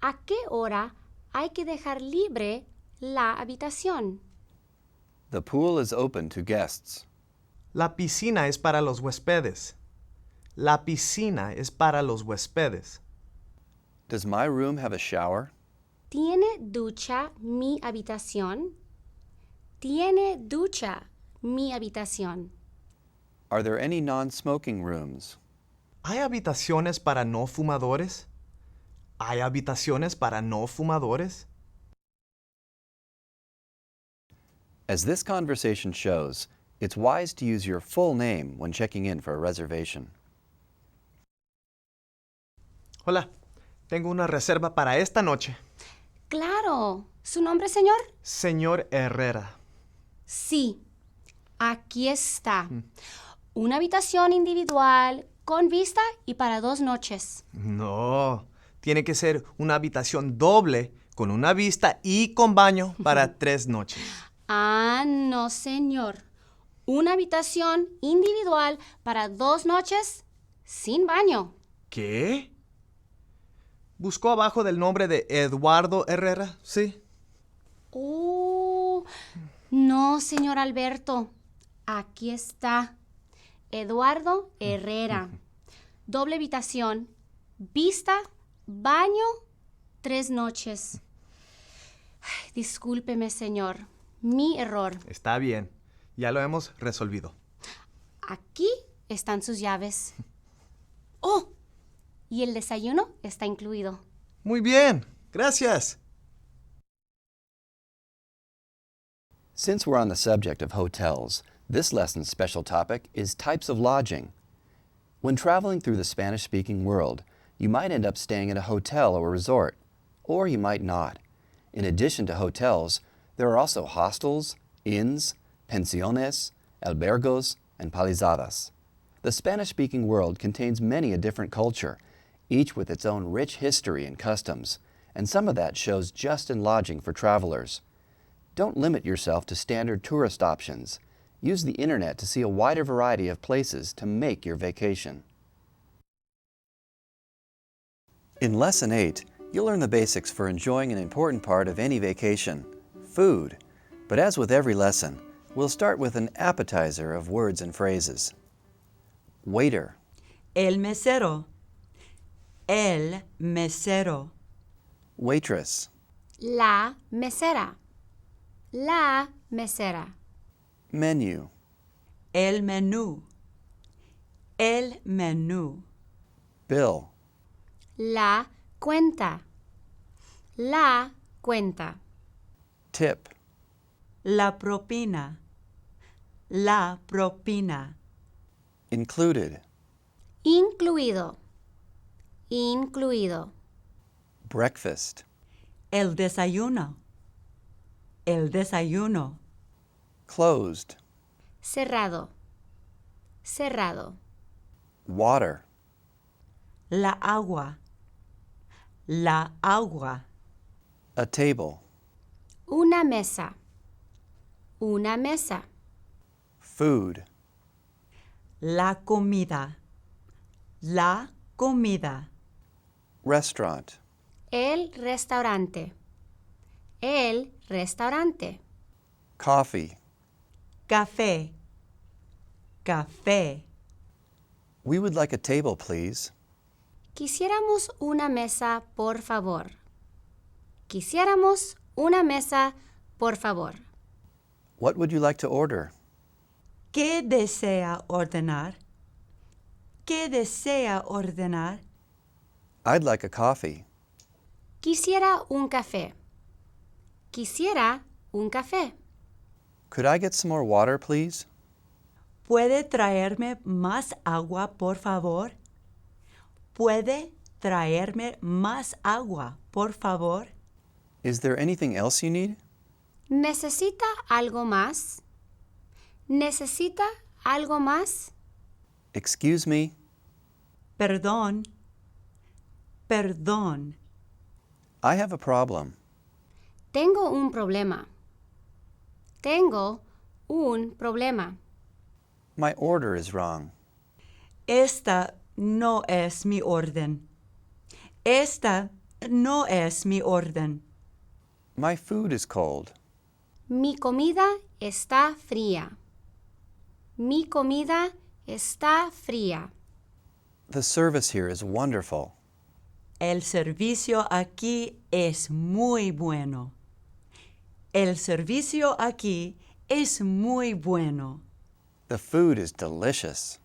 Speaker 4: ¿A qué hora hay que dejar libre la habitación?
Speaker 1: The pool is open to guests.
Speaker 3: La piscina es para los huéspedes. La piscina es para los huéspedes.
Speaker 1: Does my room have a shower?
Speaker 4: ¿Tiene ducha mi habitación? ¿Tiene ducha mi habitación?
Speaker 1: Are there any non-smoking rooms?
Speaker 3: ¿Hay habitaciones para no fumadores? ¿Hay habitaciones para no fumadores?
Speaker 1: As this conversation shows, it's wise to use your full name when checking in for a reservation.
Speaker 3: Hola, tengo una reserva para esta noche.
Speaker 4: Claro. ¿Su nombre, señor?
Speaker 3: Señor Herrera.
Speaker 4: Sí. Aquí está. Una habitación individual con vista y para 2 noches.
Speaker 3: No, tiene que ser una habitación doble con una vista y con baño para 3 noches.
Speaker 4: Ah, no, señor. Una habitación individual para 2 noches sin baño.
Speaker 3: ¿Qué? ¿Buscó abajo del nombre de Eduardo Herrera? Sí.
Speaker 4: Oh, no, señor Alberto. Aquí está. Eduardo Herrera. Doble habitación, vista, baño, 3 noches. Ay, discúlpeme, señor. Mi error.
Speaker 3: Está bien. Ya lo hemos resolvido.
Speaker 4: Aquí están sus llaves. ¡Oh! Y el desayuno está incluido.
Speaker 3: Muy bien. Gracias.
Speaker 1: Since we're on the subject of hotels, this lesson's special topic is types of lodging. When traveling through the Spanish-speaking world, you might end up staying at a hotel or resort, or you might not. In addition to hotels, there are also hostels, inns, pensiones, albergos, and palizadas. The Spanish-speaking world contains many a different culture, each with its own rich history and customs, and some of that shows just in lodging for travelers. Don't limit yourself to standard tourist options. Use the internet to see a wider variety of places to make your vacation. In Lesson 8, you'll learn the basics for enjoying an important part of any vacation, food. But as with every lesson, we'll start with an appetizer of words and phrases. Waiter,
Speaker 2: El mesero. El mesero.
Speaker 1: waitress,
Speaker 4: La mesera. La mesera.
Speaker 1: menu,
Speaker 2: El menú. El menú.
Speaker 1: bill,
Speaker 4: La cuenta. La cuenta.
Speaker 1: tip,
Speaker 2: La propina. La propina.
Speaker 1: included,
Speaker 4: Incluido. Incluido.
Speaker 1: breakfast,
Speaker 2: El desayuno. El desayuno.
Speaker 1: closed,
Speaker 4: Cerrado. Cerrado.
Speaker 1: water,
Speaker 2: La agua. La agua.
Speaker 1: a table,
Speaker 4: Una mesa. Una mesa.
Speaker 1: food,
Speaker 2: La comida. La comida.
Speaker 1: restaurant,
Speaker 4: El restaurante. El restaurante.
Speaker 1: coffee.
Speaker 2: Café. Café.
Speaker 1: We would like a table, please.
Speaker 4: Quisiéramos una mesa, por favor. Quisiéramos una mesa, por favor.
Speaker 1: What would you like to order?
Speaker 2: ¿Qué desea ordenar? ¿Qué desea ordenar?
Speaker 1: I'd like a coffee.
Speaker 4: Quisiera un café. Quisiera un café.
Speaker 1: Could I get some more water, please?
Speaker 2: ¿Puede traerme más agua, por favor? ¿Puede traerme más agua, por favor?
Speaker 1: Is there anything else you need?
Speaker 4: ¿Necesita algo más? ¿Necesita algo más?
Speaker 1: Excuse me.
Speaker 2: Perdón. Perdón.
Speaker 1: I have a problem.
Speaker 4: Tengo un problema. Tengo un problema.
Speaker 1: My order is wrong.
Speaker 2: Esta no es mi orden. Esta no es mi orden.
Speaker 1: My food is cold.
Speaker 4: Mi comida está fría. Mi comida está fría.
Speaker 1: The service here is wonderful.
Speaker 2: El servicio aquí es muy bueno. El servicio aquí es muy bueno.
Speaker 1: The food is delicious.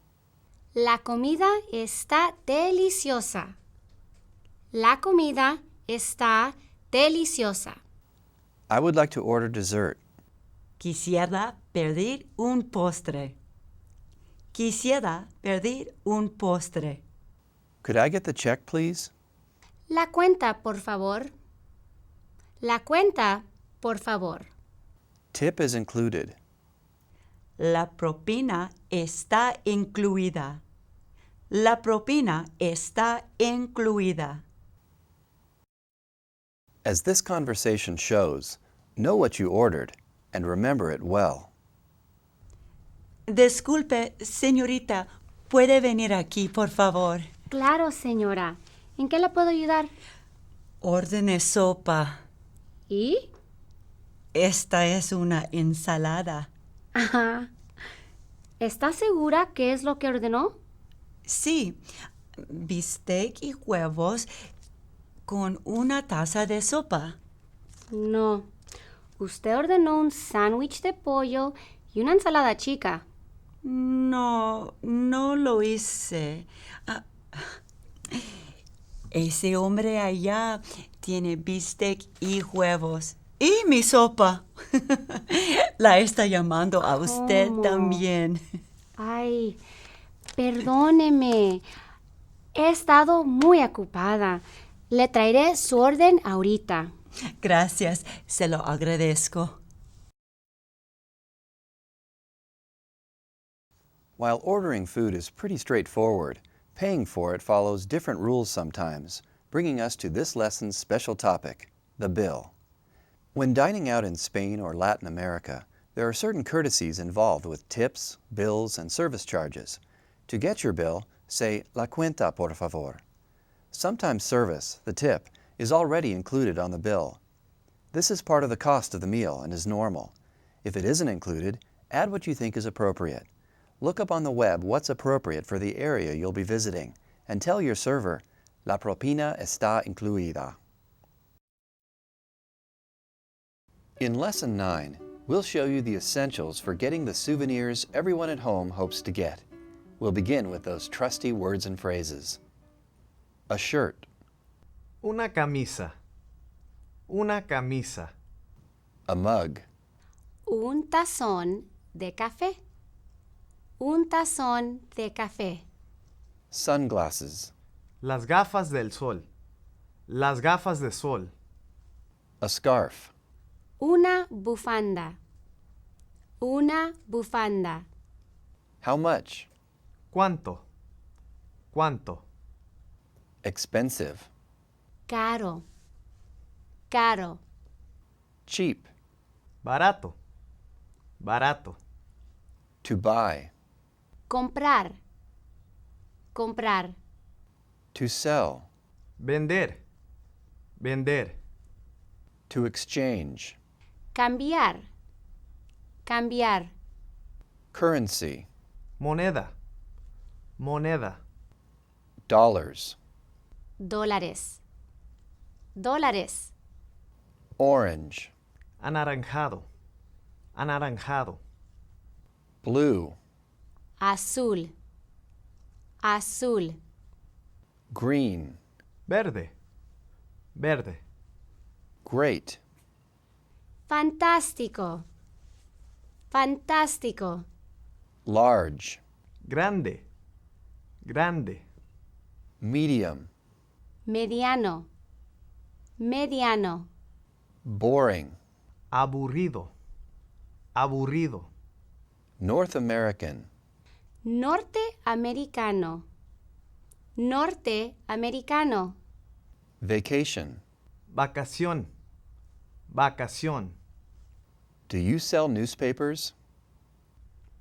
Speaker 4: La comida está deliciosa. La comida está deliciosa.
Speaker 1: I would like to order dessert.
Speaker 2: Quisiera pedir un postre. Quisiera pedir un postre.
Speaker 1: Could I get the check, please?
Speaker 4: La cuenta, por favor. La cuenta, por favor.
Speaker 1: Tip is included.
Speaker 2: La propina está incluida. La propina está incluida.
Speaker 1: As this conversation shows, know what you ordered and remember it well.
Speaker 2: Disculpe, señorita, ¿puede venir aquí, por favor?
Speaker 4: Claro, señora. ¿En qué la puedo ayudar?
Speaker 2: Ordene sopa.
Speaker 4: ¿Y?
Speaker 2: Esta es una ensalada.
Speaker 4: Ajá. ¿Está segura qué es lo que ordenó?
Speaker 2: Sí, bistec y huevos con una taza de sopa.
Speaker 4: No. Usted ordenó un sándwich de pollo y una ensalada chica.
Speaker 2: No, no lo hice. Ese hombre allá tiene bistec y huevos. Y mi sopa. La está llamando a usted
Speaker 4: ¿Cómo?
Speaker 2: también.
Speaker 4: Ay, perdóneme. He estado muy ocupada. Le traeré su orden ahorita.
Speaker 2: Gracias, se lo agradezco.
Speaker 1: While ordering food is pretty straightforward, paying for it follows different rules sometimes, bringing us to this lesson's special topic, the bill. When dining out in Spain or Latin America, there are certain courtesies involved with tips, bills, and service charges. To get your bill, say, "La cuenta, por favor." Sometimes service, the tip, is already included on the bill. This is part of the cost of the meal and is normal. If it isn't included, add what you think is appropriate. Look up on the web what's appropriate for the area you'll be visiting and tell your server, "La propina está incluida." In Lesson 9, we'll show you the essentials for getting the souvenirs everyone at home hopes to get. We'll begin with those trusty words and phrases. A shirt,
Speaker 3: Una camisa. Una camisa.
Speaker 1: a mug,
Speaker 4: Un tazón de café. Un tazón de café.
Speaker 1: sunglasses,
Speaker 3: Las gafas del sol. Las gafas de sol.
Speaker 1: a scarf,
Speaker 4: Una bufanda. Una bufanda.
Speaker 1: how much,
Speaker 3: ¿Cuánto? ¿Cuánto?
Speaker 1: expensive,
Speaker 4: Caro. Caro.
Speaker 1: cheap,
Speaker 3: Barato. Barato.
Speaker 1: to buy,
Speaker 4: Comprar. Comprar.
Speaker 1: to sell,
Speaker 3: Vender. Vender.
Speaker 1: to exchange,
Speaker 4: Cambiar. Cambiar.
Speaker 1: currency,
Speaker 3: Moneda. Moneda.
Speaker 1: dollars,
Speaker 4: Dólares. Dólares.
Speaker 1: orange,
Speaker 3: Anaranjado. Anaranjado.
Speaker 1: blue,
Speaker 4: Azul. Azul.
Speaker 1: green,
Speaker 3: Verde. Verde.
Speaker 1: great,
Speaker 4: Fantástico. Fantástico.
Speaker 1: large,
Speaker 3: Grande. Grande.
Speaker 1: medium,
Speaker 4: Mediano. Mediano.
Speaker 1: boring,
Speaker 3: Aburrido. Aburrido.
Speaker 1: North American,
Speaker 4: Norteamericano. Norteamericano.
Speaker 1: vacation.
Speaker 3: Vacación. Vacación.
Speaker 1: Do you sell newspapers?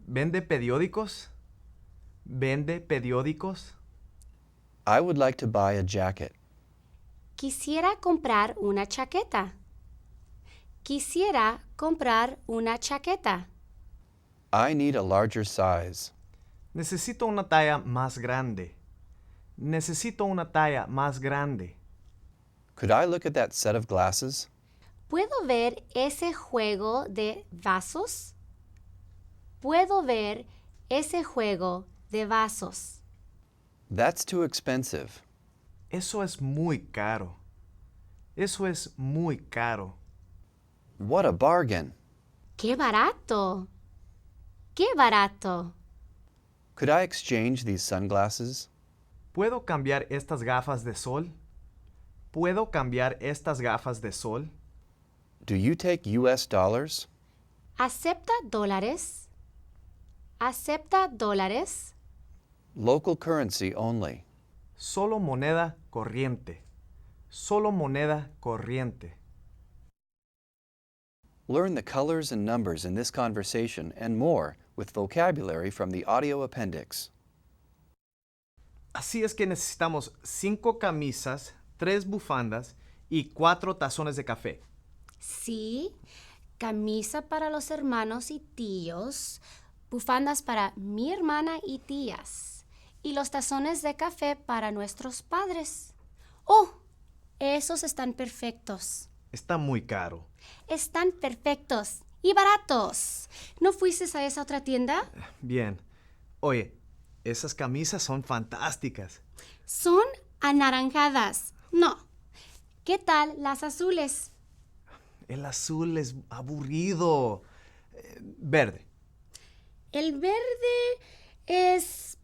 Speaker 3: ¿Vende periódicos? ¿Vende periódicos?
Speaker 1: I would like to buy a jacket.
Speaker 4: Quisiera comprar una chaqueta. Quisiera comprar una chaqueta.
Speaker 1: I need a larger size.
Speaker 3: Necesito una talla más grande. Necesito una talla más grande.
Speaker 1: Could I look at that set of glasses?
Speaker 4: ¿Puedo ver ese juego de vasos? ¿Puedo ver ese juego de vasos?
Speaker 1: That's too expensive.
Speaker 3: Eso es muy caro. Eso es muy caro.
Speaker 1: What a bargain!
Speaker 4: ¡Qué barato! ¡Qué barato!
Speaker 1: Could I exchange these sunglasses?
Speaker 3: ¿Puedo cambiar estas gafas de sol? ¿Puedo cambiar estas gafas de sol?
Speaker 1: Do you take US dollars?
Speaker 4: ¿Acepta dólares? ¿Acepta dólares?
Speaker 1: Local currency only.
Speaker 3: Solo moneda corriente. Solo moneda corriente.
Speaker 1: Learn the colors and numbers in this conversation and more with vocabulary from the audio appendix.
Speaker 3: Así es que necesitamos 5 camisas, 3 bufandas y 4 tazones de café.
Speaker 4: Sí. Camisa para los hermanos y tíos, bufandas para mi hermana y tías, y los tazones de café para nuestros padres. ¡Oh! Esos están perfectos.
Speaker 3: Está muy caro.
Speaker 4: Están perfectos y baratos. ¿No fuiste a esa otra tienda?
Speaker 3: Bien. Oye, esas camisas son fantásticas.
Speaker 4: Son anaranjadas. No. ¿Qué tal las azules?
Speaker 3: El azul es aburrido. Verde.
Speaker 4: El verde es...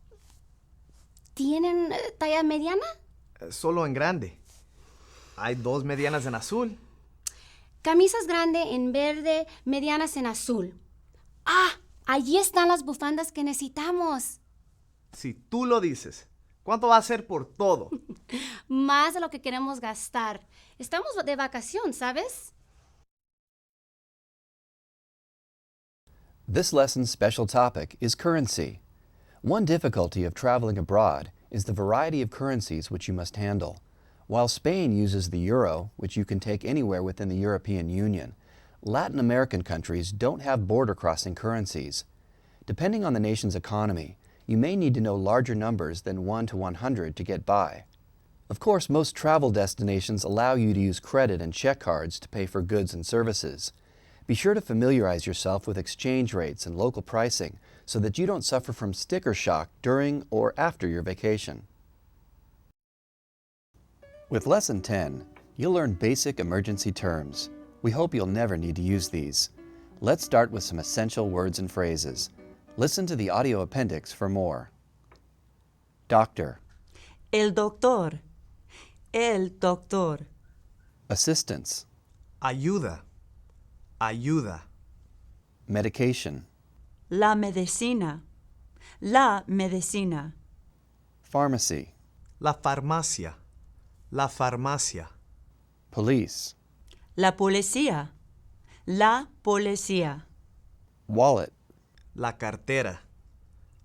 Speaker 4: ¿Tienen talla mediana?
Speaker 3: Solo en grande. Hay 2 medianas en azul.
Speaker 4: Camisas grande en verde, medianas en azul. ¡Ah! Allí están las bufandas que necesitamos.
Speaker 3: Si tú lo dices, ¿cuánto va a ser por todo?
Speaker 4: Más de lo que queremos gastar. Estamos de vacación, ¿sabes?
Speaker 1: This lesson's special topic is currency. One difficulty of traveling abroad is the variety of currencies which you must handle. While Spain uses the euro, which you can take anywhere within the European Union, Latin American countries don't have border-crossing currencies. Depending on the nation's economy, you may need to know larger numbers than 1 to 100 to get by. Of course, most travel destinations allow you to use credit and check cards to pay for goods and services. Be sure to familiarize yourself with exchange rates and local pricing so that you don't suffer from sticker shock during or after your vacation. With Lesson 10, you'll learn basic emergency terms. We hope you'll never need to use these. Let's start with some essential words and phrases. Listen to the audio appendix for more. Doctor.
Speaker 2: El doctor. El doctor.
Speaker 1: Assistance.
Speaker 3: Ayuda. Ayuda.
Speaker 1: Medication.
Speaker 2: La medicina. La medicina.
Speaker 1: Pharmacy.
Speaker 3: La farmacia. La farmacia.
Speaker 1: Police.
Speaker 2: La policía. La policía.
Speaker 1: Wallet.
Speaker 3: La cartera.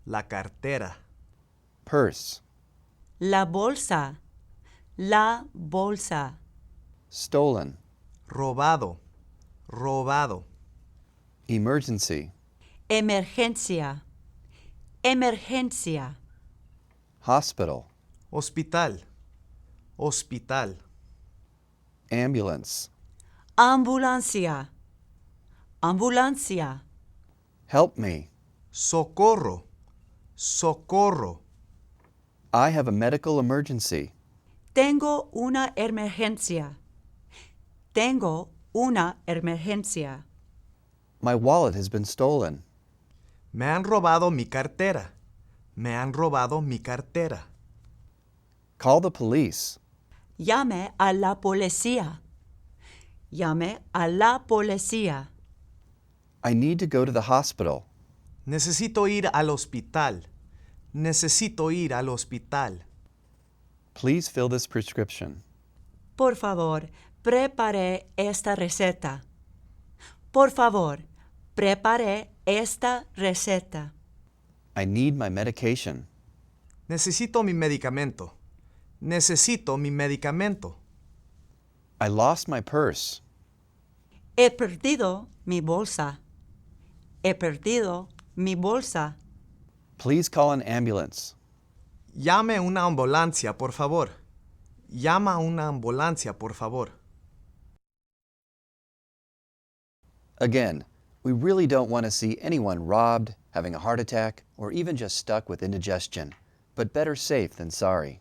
Speaker 3: La cartera.
Speaker 1: Purse.
Speaker 2: La bolsa. La bolsa.
Speaker 1: Stolen.
Speaker 3: Robado. Robado.
Speaker 1: Emergency.
Speaker 2: Emergencia. Emergencia.
Speaker 3: Hospital.
Speaker 1: Hospital.
Speaker 3: Hospital.
Speaker 1: Ambulance.
Speaker 2: Ambulancia. Ambulancia.
Speaker 1: Help me.
Speaker 3: Socorro. Socorro.
Speaker 1: I have a medical emergency.
Speaker 2: Tengo una emergencia. Tengo una emergencia.
Speaker 1: My wallet has been stolen.
Speaker 3: Me han robado mi cartera. Me han robado mi cartera.
Speaker 1: Call the police.
Speaker 2: Llame a la policía. Llame a la policía.
Speaker 1: I need to go to the hospital.
Speaker 3: Necesito ir al hospital. Necesito ir al hospital.
Speaker 1: Please fill this prescription.
Speaker 2: Por favor, prepare esta receta. Por favor, prepare esta receta.
Speaker 1: I need my medication.
Speaker 3: Necesito mi medicamento. Necesito mi medicamento.
Speaker 1: I lost my purse.
Speaker 2: He perdido mi bolsa. He perdido mi bolsa.
Speaker 1: Please call an ambulance.
Speaker 3: Llame una ambulancia, por favor. Llama una ambulancia, por favor.
Speaker 1: Again, we really don't want to see anyone robbed, having a heart attack, or even just stuck with indigestion. But better safe than sorry.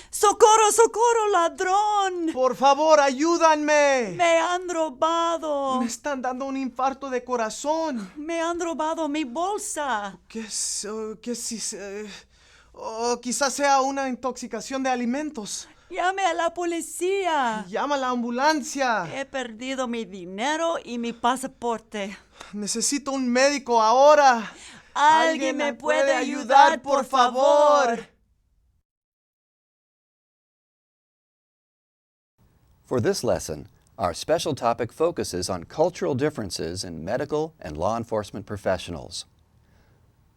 Speaker 2: ¡Socorro, socorro, ladrón!
Speaker 3: Por favor, ayúdanme.
Speaker 2: ¡Me han robado!
Speaker 3: Me están dando un infarto de corazón.
Speaker 2: ¡Me han robado mi bolsa!
Speaker 3: O quizás sea una intoxicación de alimentos.
Speaker 2: Llame a la policía.
Speaker 3: ¡Llama a la ambulancia!
Speaker 2: He perdido mi dinero y mi pasaporte.
Speaker 3: Necesito un médico ahora.
Speaker 2: ¿Alguien me puede ayudar, por favor?
Speaker 1: For this lesson, our special topic focuses on cultural differences in medical and law enforcement professionals.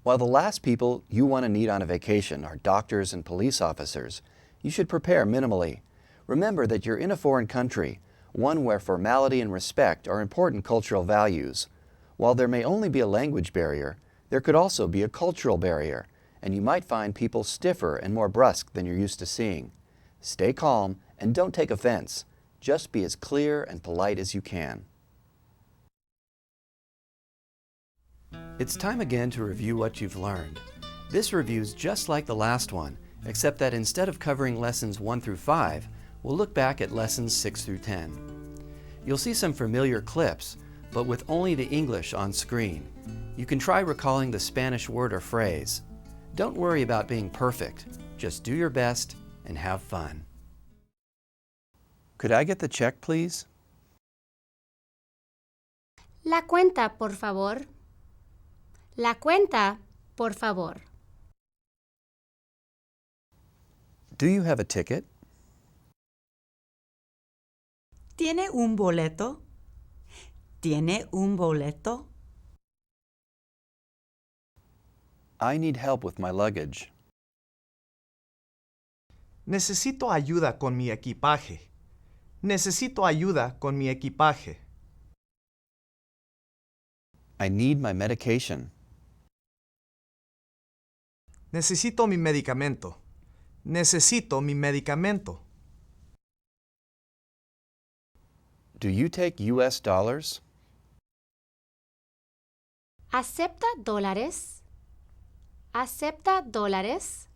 Speaker 1: While the last people you want to meet on a vacation are doctors and police officers, you should prepare minimally. Remember that you're in a foreign country, one where formality and respect are important cultural values. While there may only be a language barrier, there could also be a cultural barrier, and you might find people stiffer and more brusque than you're used to seeing. Stay calm and don't take offense. Just be as clear and polite as you can. It's time again to review what you've learned. This review's just like the last one, except that instead of covering lessons 1 through 5, we'll look back at lessons 6 through 10. You'll see some familiar clips, but with only the English on screen. You can try recalling the Spanish word or phrase. Don't worry about being perfect. Just do your best and have fun. Could I get the check, please?
Speaker 4: La cuenta, por favor. La cuenta, por favor.
Speaker 1: Do you have a ticket?
Speaker 2: ¿Tiene un boleto? ¿Tiene un boleto?
Speaker 1: I need help with my luggage.
Speaker 3: Necesito ayuda con mi equipaje. Necesito ayuda con mi equipaje.
Speaker 1: I need my medication.
Speaker 3: Necesito mi medicamento. Necesito mi medicamento.
Speaker 1: Do you take U.S. dollars?
Speaker 4: ¿Acepta dólares? ¿Acepta dólares?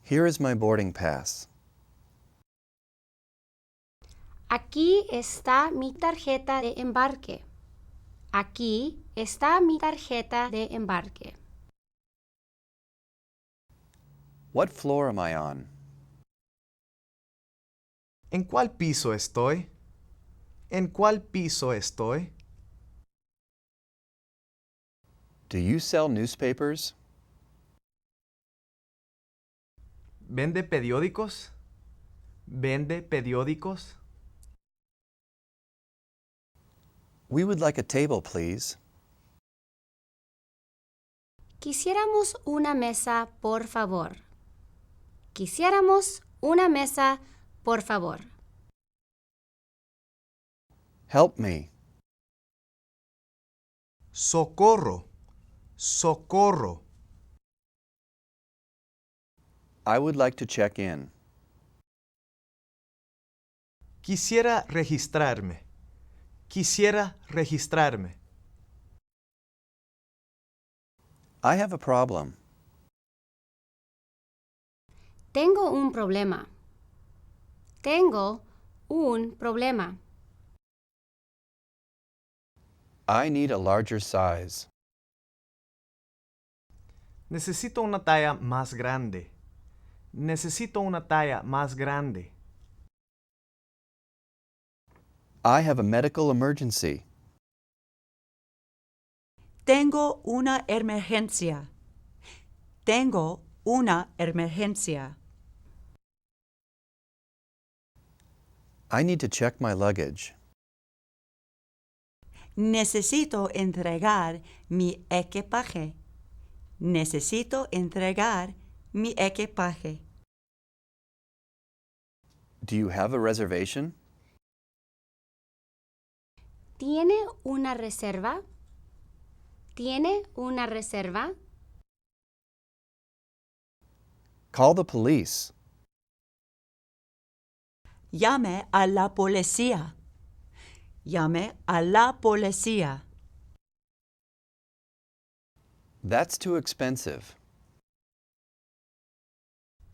Speaker 1: Here is my boarding pass.
Speaker 4: Aquí está mi tarjeta de embarque. Aquí está mi tarjeta de embarque.
Speaker 1: What floor am I on?
Speaker 3: ¿En cuál piso estoy? ¿En cuál piso estoy?
Speaker 1: Do you sell newspapers?
Speaker 3: ¿Vende periódicos? ¿Vende periódicos?
Speaker 1: We would like a table, please.
Speaker 4: Quisiéramos una mesa, por favor. Quisiéramos una mesa, por favor.
Speaker 1: Help me.
Speaker 3: Socorro. Socorro.
Speaker 1: I would like to check in.
Speaker 3: Quisiera registrarme. Quisiera registrarme.
Speaker 1: I have a problem.
Speaker 4: Tengo un problema. Tengo un problema.
Speaker 1: I need a larger size.
Speaker 3: Necesito una talla más grande. Necesito una talla más grande.
Speaker 1: I have a medical emergency.
Speaker 2: Tengo una emergencia. Tengo una emergencia.
Speaker 1: I need to check my luggage.
Speaker 2: Necesito entregar mi equipaje. Necesito entregar mi equipaje.
Speaker 1: Do you have a reservation?
Speaker 4: ¿Tiene una reserva? ¿Tiene una reserva?
Speaker 1: Call the police.
Speaker 2: Llame a la policía. Llame a la policía.
Speaker 1: That's too expensive.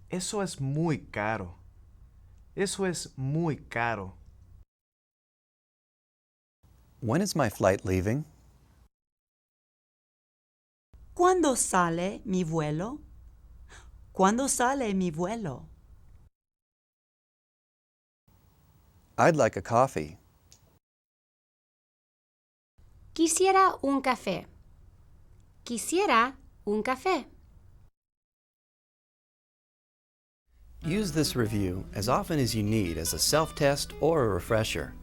Speaker 3: Eso es muy caro. Eso es muy caro.
Speaker 1: When is my flight leaving?
Speaker 2: ¿Cuándo sale mi vuelo? ¿Cuándo sale mi vuelo?
Speaker 1: I'd like a coffee.
Speaker 4: Quisiera un café. Quisiera un café.
Speaker 1: Use this review as often as you need as a self-test or a refresher.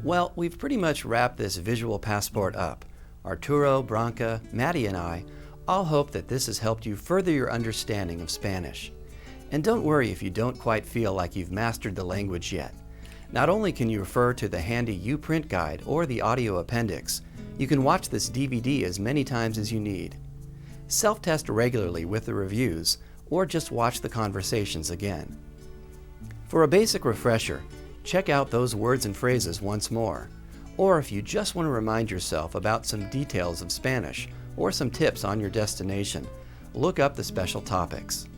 Speaker 1: Well, we've pretty much wrapped this visual passport up. Arturo, Branca, Maddie, and I all hope that this has helped you further your understanding of Spanish. And don't worry if you don't quite feel like you've mastered the language yet. Not only can you refer to the handy U-Print guide or the audio appendix, you can watch this DVD as many times as you need. Self-test regularly with the reviews, or just watch the conversations again. For a basic refresher, check out those words and phrases once more. Or if you just want to remind yourself about some details of Spanish or some tips on your destination, look up the special topics.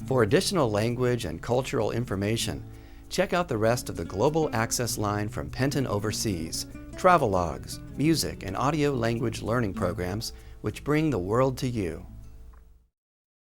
Speaker 1: For additional language and cultural information, check out the rest of the Global Access line from Penton Overseas, travelogues, music, and audio language learning programs which bring the world to you.